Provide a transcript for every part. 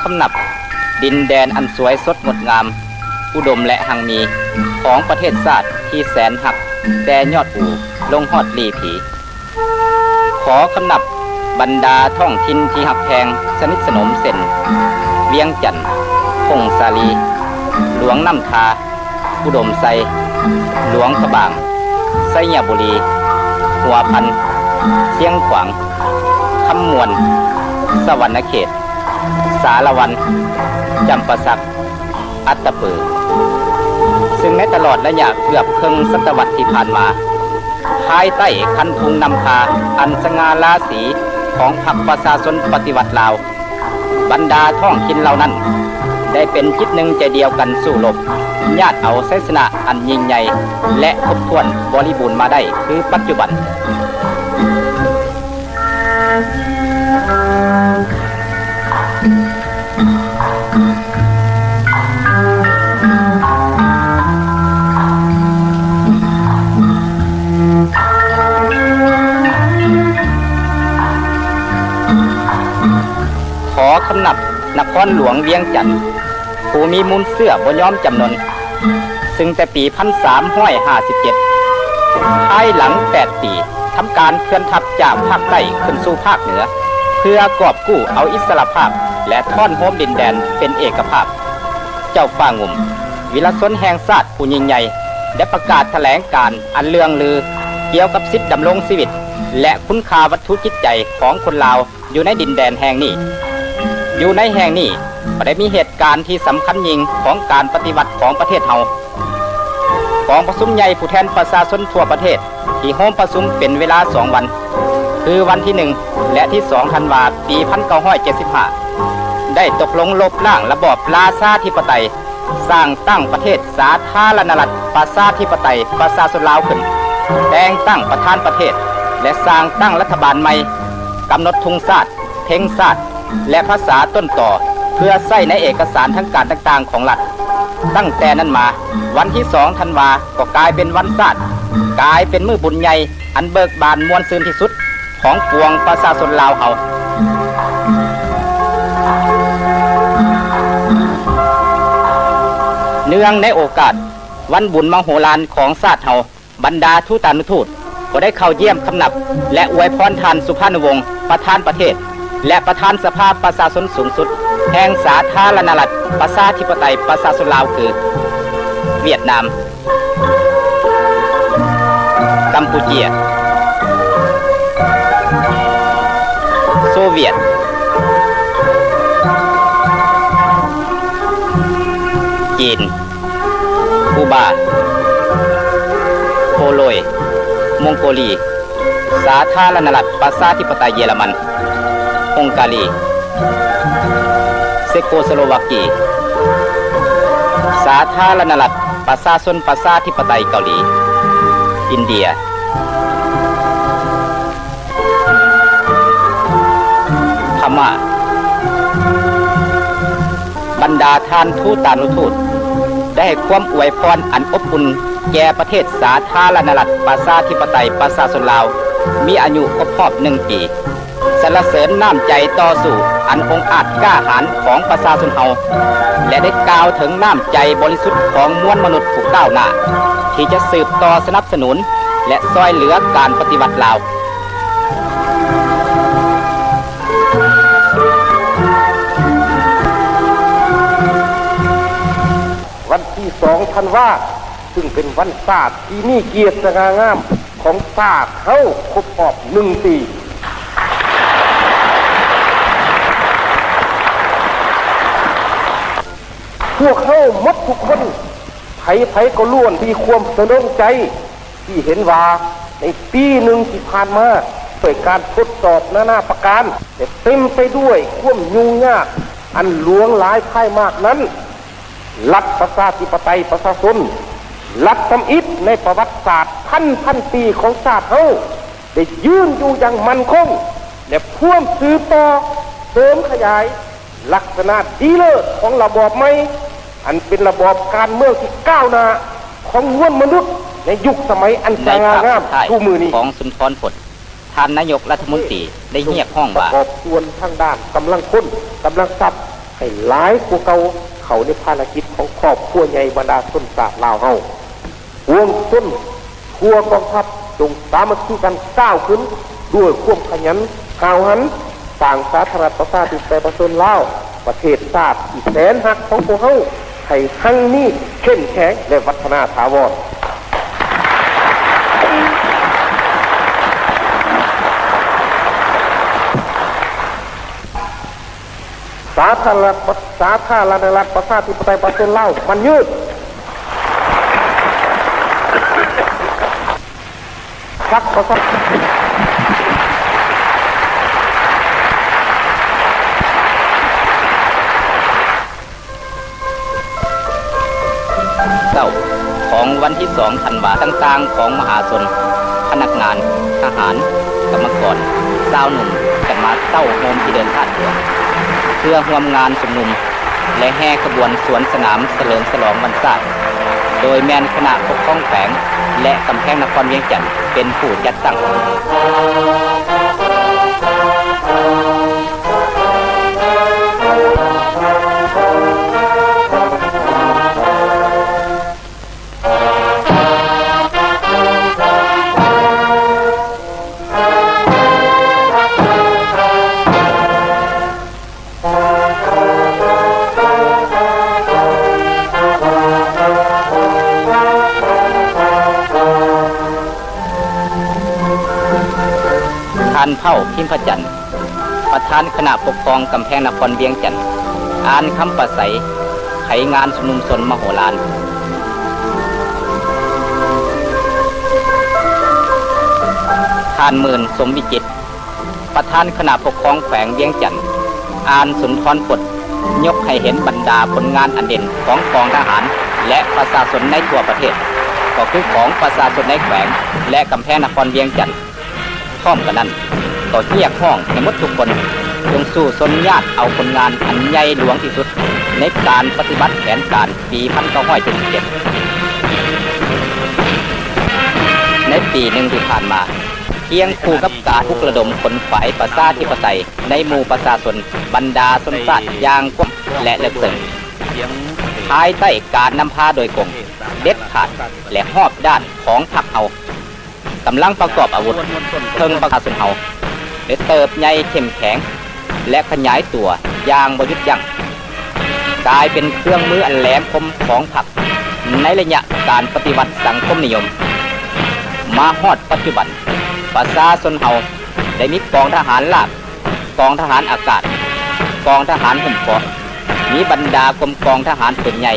คำนับดินแดนอันสวยสดงดงามอุดมและหังมีของประเทศชาติที่แสนหักแต่ยอดอูลงฮอดลีผีขอคำนับบรรดาท้องถิ่นที่หักแพงสนิทสนมเส้นเวียงจันทน์พงสาลีหลวงน้ำทาอุดมไซหลวงพระบางไซยบุรีหัวพันเชียงขวางคำมวนสวรรณเขตสารวันจำปาสักอัตตปือซึ่งในตลอดระยะเกือบครึ่งศตวรรษที่ผ่านมาภายใต้คันธุงนำพาอันสง่าราศีของพรรคประชาชนปฏิวัติลาวบรรดาท้องถิ่นเหล่านั้นได้เป็นจิตหนึ่งใจเดียวกันสู้รบญาติเอาชัยชนะอันยิ่งใหญ่และครบถ้วนบริบูรณ์มาได้คือปัจจุบันขอคำนับนครหลวงเวียงจันทน์ผู้มีมูลเสื้อบนย้อมจำนวนซึ่งแต่ปี 1357 ภายหลัง 8 ปีทำการเคลื่อนทัพจากภาคใต้ขึ้นสู่ภาคเหนือเพื่อกอบกู้เอาอิสรภาพและท่อนโฮมดินแดนเป็นเอกภาพเจ้าฟ้างุ่มวิรชนแห่งชาติผู้ยิ่งใหญ่ได้ประกาศแถลงการอันเลื่องลือเกี่ยวกับสิทธิดำรงชีวิตและคุณค่าวัตถุจิตใจของคนลาวอยู่ในดินแดนแห่งนี้อยู่ในแห่งนี้ก็ได้มีเหตุการณ์ที่สำคัญยิ่งของการปฏิวัติของประเทศเฮากองประชุมใหญ่ผู้แทนประชาชนทั่วประเทศที่โฮมประชุมเป็นเวลา2 วันคือวันที่1และที่2ธันวาคมปี 1975ได้ตกลงลบล้างระบอบราชาธิปไตยสร้างตั้งประเทศสาธารณรัฐประชาธิปไตยประชาชนลาวขึ้นแต่งตั้งประธานประเทศและสร้างตั้งรัฐบาลใหม่กำหนดธงชาติเพลงชาติและภาษาต้นต่อเพื่อใช้ในเอกสารทางการต่างๆของรัฐตั้งแต่นั้นมาวันที่2ธันวาก็กลายเป็นวันชาติกลายเป็นมื้อบุญใหญ่อันเบิกบานมวลซื่นที่สุดของปวงประชาชนลาวเฮาเนื่องในโอกาสวันบุญมโหฬารของชาติเฮาบรรดาทูตานุทูตก็ได้เข้าเยี่ยมคำนับและอวยพรท่านสุภาณวงศ์ประธานประเทศและประธานสภาประชาชนสูงสุดแห่งสาธารณรัฐประชาธิปไตยประชาชนลาวคือเวียดนามกัมพูชีโซเวียตจีนคูบาโปโลยมองโกลีสาธารณรัฐประชาธิปไตยเยอรมันฮงการีเซโกสโลวากีสาธารณรัฐประชาชนประชาธิปไตยเกาหลีอินเดียพม่าบรรดาท่านทูตานุทูตได้ให้ความอวยพรอันอบอุ่นแก่ประเทศสาธารณรัฐประชาธิปไตยประชาชนลาวมีอายุครบรอบ1 ปีสรรเสริญน้ำใจต่อสู้อันองอาจกล้าหาญของประชาชนเฮาและได้กล่าวถึงน้ำใจบริสุทธิ์ของมวลมนุษย์ผู้ก้าวหน้าที่จะสืบต่อสนับสนุนและซอยเหลือการปฏิวัติลาววันที่2ธันวาคมซึ่งเป็นวันชาติที่มีเกียรติสง่างามของชาติเฮาครบรอบ1 ปีพวกเขาหมดทุกคนไผก็ล้วนมีความสนใจที่เห็นว่าในปีหนึ่งที่ผ่านมาโดยการทดสอบนานาประการแต่เต็มไปด้วยความยุ่งยากอันหลวงหลายพ่ายมากนั้นรัฐประชาธิปไตยประชาชนรัฐทำอิฐในประวัติศาสตร์พันปีของชาติเฮาได้ยืนอยู่อย่างมั่นคงและพ่วงสืบต่อเสริมขยายลักษณะดีเลิศของระบอบใหม่อันเป็นระบอบการเมืองที่ก้าวหน้าของมวลมนุษย์ในยุคสมัยอันสง่างามทุกมือนี้ของสุนทรพจน์ท ท่านนายกรัฐมนตรีได้เรียกห้องว่าประกอบส่วนทางด้านกำลังคนกำลังทรัพย์ ให้หลายกว่าเก่าเขาในภารกิจของครอบครัวใหญ่บรรดาชนชาติลาวเฮาห่วงต้นทั่วกองทัพจงสามัคคีกันก้าวขึ้นด้วยความขยันหาวหันสร้างสาธารณรัฐประชาธิปไตยประชาชนลาวประเทศชาติที่แสนหักของพวกเฮาให้ทั้งนี้เข้มแข็งและวัฒนาถาวรสาธารณรัฐประชาธิปไตยประชาชนลาวมันยืดพักประชาเศร้าของวันที่2 ธันวาคมต่างๆของมหาชนพนักงานทหารกรรมกรสาวหนุ่มกันมาเต้าโฮมที่เดินท่าเรือเพื่อร่วมงานชุมนุมและแห่ขบวนสวนสนามเฉลิมฉลองวันศาสตร์โดยแมนคณะปกครองแฝงและกำแพงนครเวียงจันทร์เป็นผู้จัดตั้งท่านเผ่าพิมพจันทร์ประธานคณะปกครองกำแพงนครเวียงจันทร์อ่านคำปราศัยไขงานชุมนุมชนมโหฬารท่านหมื่นสมวิจิตรประธานคณะปกครองแฝงเวียงจันทร์อ่านสุนทรพจน์ยกให้เห็นบรรดาผลงานอันเด่นของกองทหารและประชาชนในทั่วประเทศก็คือของประชาชนในแขวงและกำแพงนครเวียงจันทร์พร้อมกันนั้นก็เรียกห้องให้หมดทุกคนจงสู้สนญาติเอาผลงานอันใหญ่หลวงที่สุดในการปฏิบัติแผนการปี1977ในปีหนึ่งที่ผ่านมาเคียงคู่กับการปลุกระดมคนฝ่ายประชาธิปไตยในหมู่ประชาชนบรรดาชนชาติอย่างกว้างและลึกซึ้งภายใต้การนำพาโดยกงเด็ดขาดและหอบด้านของพรรคเฮากำลังประกอบอาวุธเพิ่งประชาชนเฮาได้เติบใหญ่เข้มแข็งและขยายตัวอย่างบ่หยุดยั้งกลายเป็นเครื่องมืออันแหลมคมของพรรคในระยะการปฏิวัติสังคมนิยมมาฮอดปัจจุบันประชาชนเฮาได้มีกองทหารราบกองทหารอากาศกองทหารหุ่มเกราะมีบรรดากรมกองทหารปืนใหญ่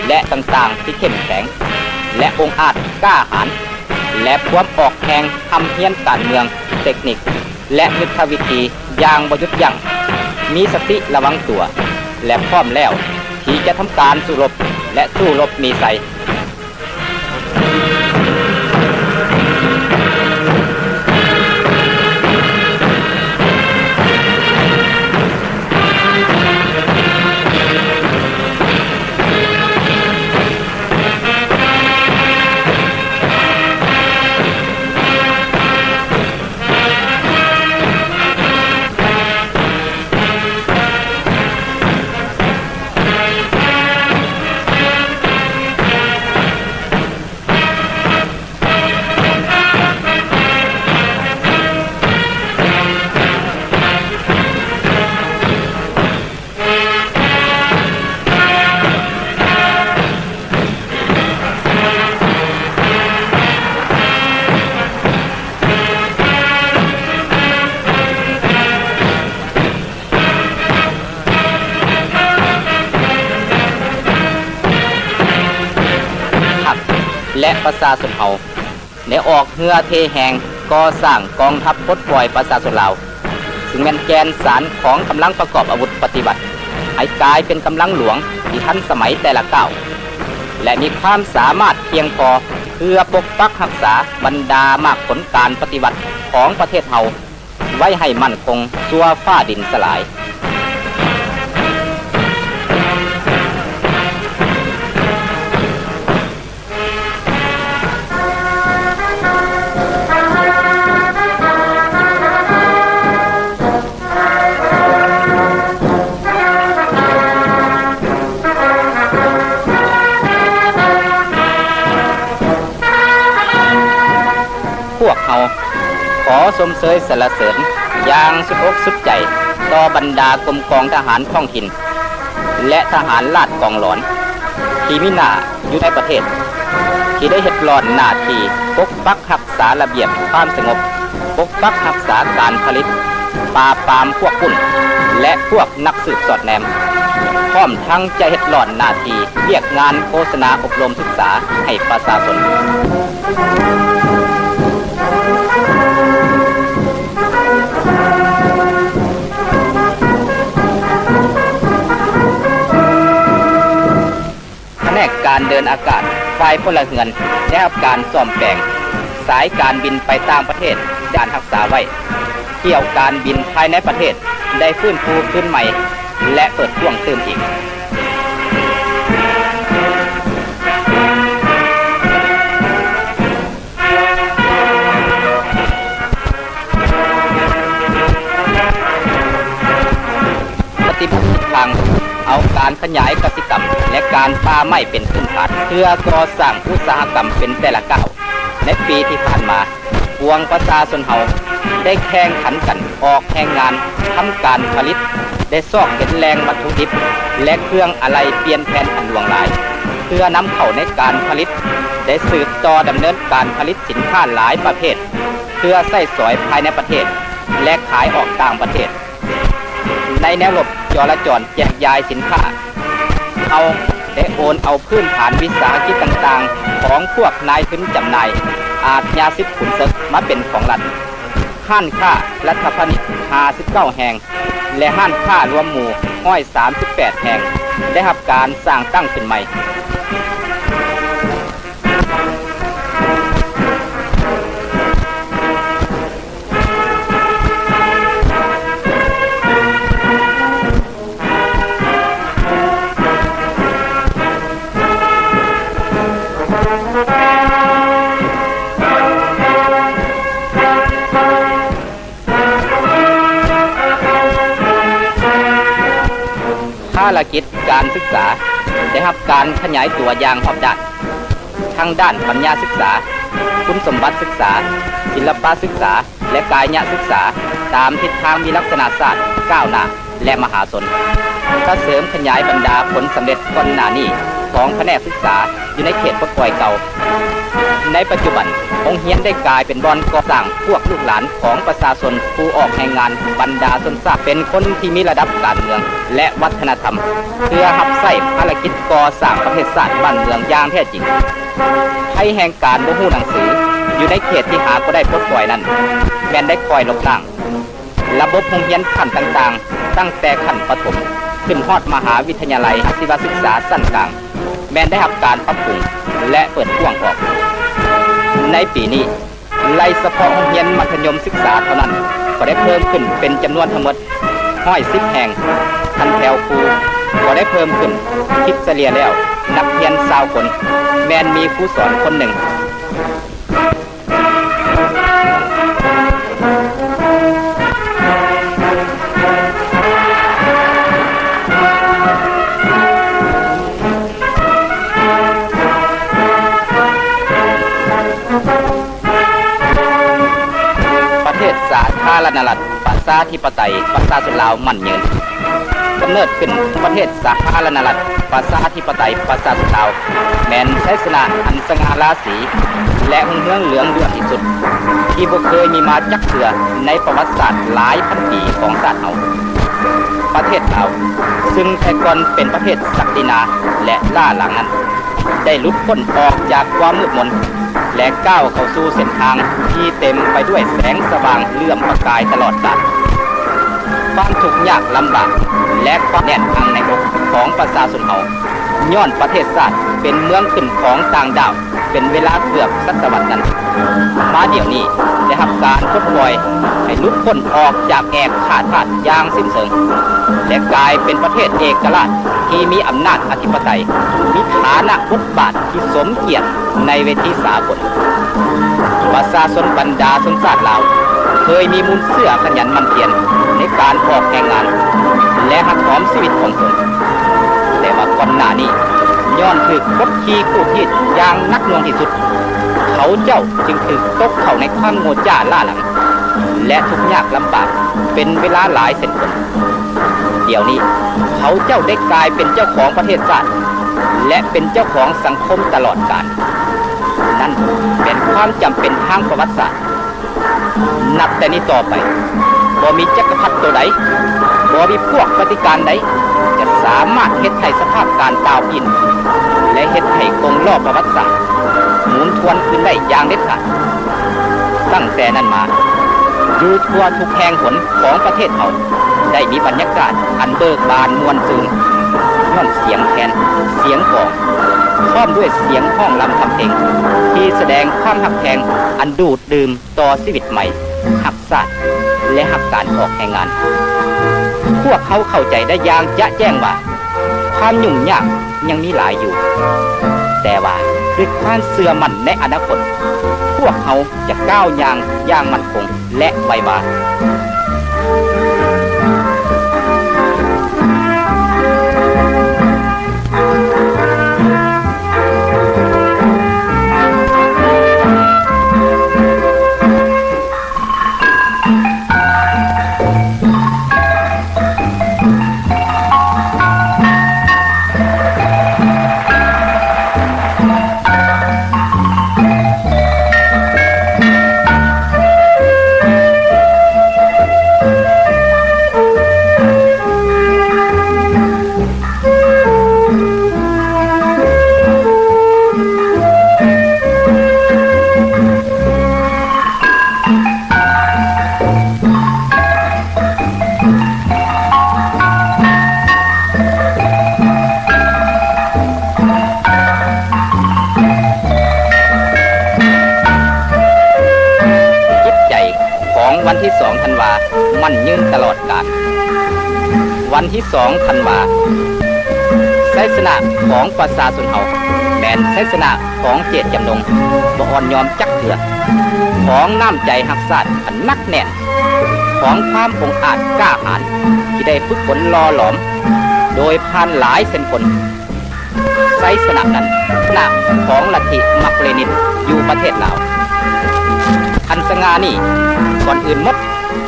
และต่างๆที่เข้มแข็งและองอาจกล้าหาญและความออกแข่งทำเพี้ยนการเมืองเทคนิคและยุทธวิธีอย่างบ่หยุดยั้งมีสติระวังตัวและพร้อมแล้วที่จะทำการสู้รบและสู้รบมีชัยและประชาชนเฮาได้ออกเหือเทแหงก่อสร้างกองทัพปลดปล่อยประชาชนลาวซึ่งเป็นแกนสารของกำลังประกอบอาวุธปฏิบัติให้กลายเป็นกำลังหลวงที่ทันสมัยแต่ละก้าวและมีความสามารถเพียงพอเพื่อปกปักรักษาบรรดามากผลการปฏิบัติของประเทศเฮาไว้ให้มั่นคงชั่วฟ้าดินสลาย สมเสยสรรเสริญอย่างสุดอกสุดใจต่อบรรดากรมกองทหารท้องถิ่นและทหารลาดกองหลอนที่มีหน้าอยู่ในประเทศที่ได้เฮ็ดหลอนหน้าที่ปกปักรักษาระเบียบความสงบปกปักรักษาการผลิตปราบปรามพวกปุ้นและพวกนักสืบสอดแนมพร้อมทั้งจะเฮ็ดหลอนหน้าที่เรียกงานโฆษณาอบรมศึกษาให้ประชาชนแผนกการเดินอากาศฝ่ายพลเรือนได้รับการซ่อมแปลงสายการบินไปต่างประเทศด้านรักษาไว้เกี่ยวการบินภายในประเทศได้ฟื้นฟูขึ้นใหม่และเปิดช่วงเติมอีกปฏิบัติทางเอาการขยายกสิกรรมและการป่าไม้เป็นพื้นฐานเพื่อก่อสร้างอุตสาหกรรมเป็นแต่ละก้าวในปีที่ผ่านมาปวงประชาชนเฮาได้แข่งขันกันออกแข่งงานทำการผลิตได้ซอกเก็บแรงวัตถุดิบและเครื่องอะไหล่เปลี่ยนแผนอันหลวงหลายเพื่อนำเข้าในการผลิตได้สืบต่อดำเนินการผลิตสินค้าหลายประเภทเพื่อใส่สอยภายในประเทศและขายออกต่างประเทศในแนวรบจราจรแจกจ่ายสินค้าเอาได้โอนเอาพื้นฐานวิสาหกิจต่างๆของพวกนายทุนจำหน่ายอาชญาสิทธิ์ขุนศึกมาเป็นของรัฐห้านค้ารัฐพาณิชย์59แห่งและห้านค้ารวมหมู่138แห่งได้รับการสร้างตั้งขึ้นใหม่ภารกิจการศึกษาได้รับการขยายตัวอย่างรอบด้านทั้งด้านปัญญาศึกษาคุณสมบัติศึกษาศิลปะศึกษาและกายศึกษาตามทิศทางมีลักษณะศาสตร์ก้าวหน้าและมหาศาลเสริมขยายบรรดาผลสำเร็จก่อนหน้านี้ของแผนกศึกษาอยู่ในเขตปลดปล่อยเก่าในปัจจุบันโรงเรียนได้กลายเป็นบ่อนก่อสร้างพวกลูกหลานของประชาชนผู้ออกแห่งงานบรรดาชนชาติเป็นคนที่มีระดับการเมืองและวัฒนธรรมเพื่อรับใช้ภารกิจก่อสร้างประเทศชาติบ้านเมืองอย่างแท้จริงให้แห่งการบ่ฮู้หนังสืออยู่ในเขตที่หาก็ได้ปลดปล่อยนั้นแม้นได้คอยลบล้างระบบโรงเรียนขั้นต่างๆตั้งแต่ขั้นประถมขึ้นฮอดมหาวิทยาลัยอาชีวศึกษาสั้นกลางแม้นได้รับการปรับปรุงและเปิดกว้างออกในปีนี้ไล่เฉพาะโรงเรียนมัธยมศึกษาเท่านั้นก็ได้เพิ่มขึ้นเป็นจำนวนทั้งหมด110แห่งทันแถวครูก็ได้เพิ่มขึ้นคิดเฉลี่ยแล้วนักเรียน20คนแม้นมีครูสอนคนหนึ่งสาธารณรัฐประชาธิปไตยประชาชนลาวมั่นยืนกำเนิดขึ้นประเทศสาธารณรัฐประชาธิปไตยประชาชนลาวแม้นใช้ชนะอันสง่าราศีและหุ่นเมืองเหลืองเลือดที่สุดที่บ่เคยมีมาจักเทื่อในประวัติศาสตร์หลายพันปีของชาติเฮาประเทศลาวซึ่งแต่ก่อนเป็นประเทศศักดินาและล่าหลังนั้นได้หลุดพ้นออกจากความมืดมนและก้าวเข้าสู่เส้นทางที่เต็มไปด้วยแสงสว่างเลื่อมประกายตลอดกาลความทุกข์ยากลำบากและความแน่นอังในอกของประชาชนเฮาย้อนประเทศชาติเป็นเมืองขึ้นของต่างดาวเป็นเวลาเกือบศตวรรษนั้นมาเดี๋ยวนี้ได้รับการปลดปล่อยให้หลุดพ้นออกจากแอกขาดทาสอย่างสิ้นเชิงและกลายเป็นประเทศเอกราชที่มีอำนาจอธิปไตยมีฐานะบทบาทที่สมเกียรติในเวทีสากลประชาชนบรรดาชนชาติลาวเคยมีมูลเสื่อขยันหมั่นเพียรในการออกแข่งงานและหักหอมชีวิตของตนแต่ว่าก่อนหน้านี้ย้อนถูกกดขี่คู่ทีดอย่างนักหน่วงที่สุดเขาเจ้าจึงถูกตกเข้าในความโง่เจ้าล่าหลัง และทุกข์ยากลำบากเป็นเวลาหลายเส้นคนเดี๋ยวนี้เขาเจ้าได้กลายเป็นเจ้าของประเทศชาติและเป็นเจ้าของสังคมตลอดกาลนั่นเป็นความจำเป็นทางประวัติศาสตร์นับแต่นี้ต่อไปบ่มีจักรพรรดิตัวใดบ่มีพวกปฏิการใดจะสามารถเฮ็ดให้สภาพการดาวดินและเฮ็ดให้กงล้อประวัติศาสตร์หมุนทวนขึ้นได้อย่างเด็ดขาดตั้งแต่นั้นมาอยู่ทั่วทุกแห่งหนของประเทศเราได้มีบรรยากาศอันเบิกบานมวลซื่นย้อนเสียงแคนเสียงกลองพร้อมด้วยเสียงห้องลำทำเพลงที่แสดงความหักแพงอันดูดดื่มต่อชีวิตใหม่หักศาสตร์และหักการออกแห่งงานพวกเขาเข้าใจได้อย่างจะแจ้งว่าความยุ่งยากยังมีหลายอยู่แต่ว่าด้วยความเสื่อมั่นในอนาคตพวกเขาจะก้าวอย่างมั่นคงและไวบาวันที่2 ธันวามันยืนตลอดกาลวันที่2 ธันวาชัยชนะของประชาชนเฮาแม่นชัยชนะของเจตจำนงบ่อ่อนยอมจักเถื่อของน้ำใจรักชาติอันนักแน่นของความองอาจกล้าหาญที่ได้ฝึกฝนหล่อหลอมโดยผ่านหลายเส้นคนชัยชนะนั้นชนะของลัทธิมักเลนินอยู่ประเทศลาวอันสง่านี่ก่อนอื่นหมด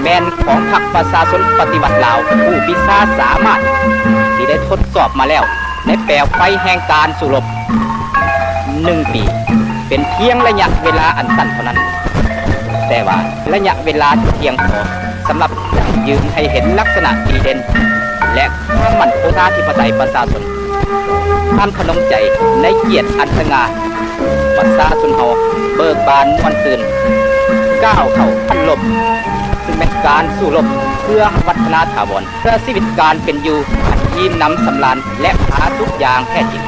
แมนของพรรคประชาชนปฏิวัติลาวผู้พิชาสามารถที่ได้ทดสอบมาแล้วในแปลวไฟแห่งการสู้รบ1 ปีเป็นเพียงระยะเวลาอันสั้นเท่านั้นแต่ว่าระยะเวลาเพียงพอสำหรับยืนให้เห็นลักษณะดีเด่นและความมั่นคงทางอธิปไตยประชาชนความขนมใจในเกียรติอันสง่าประชาชนเฮาเบิกบานม่วนซื่นก้าวเข้าพันลบซึ่งเป็นการสู้รบเพื่อวัฒนาถาวรเพื่อชีวิตการเป็นอยู่ยิ้มน้ำสำราญและหาทุกอย่างแท้จริง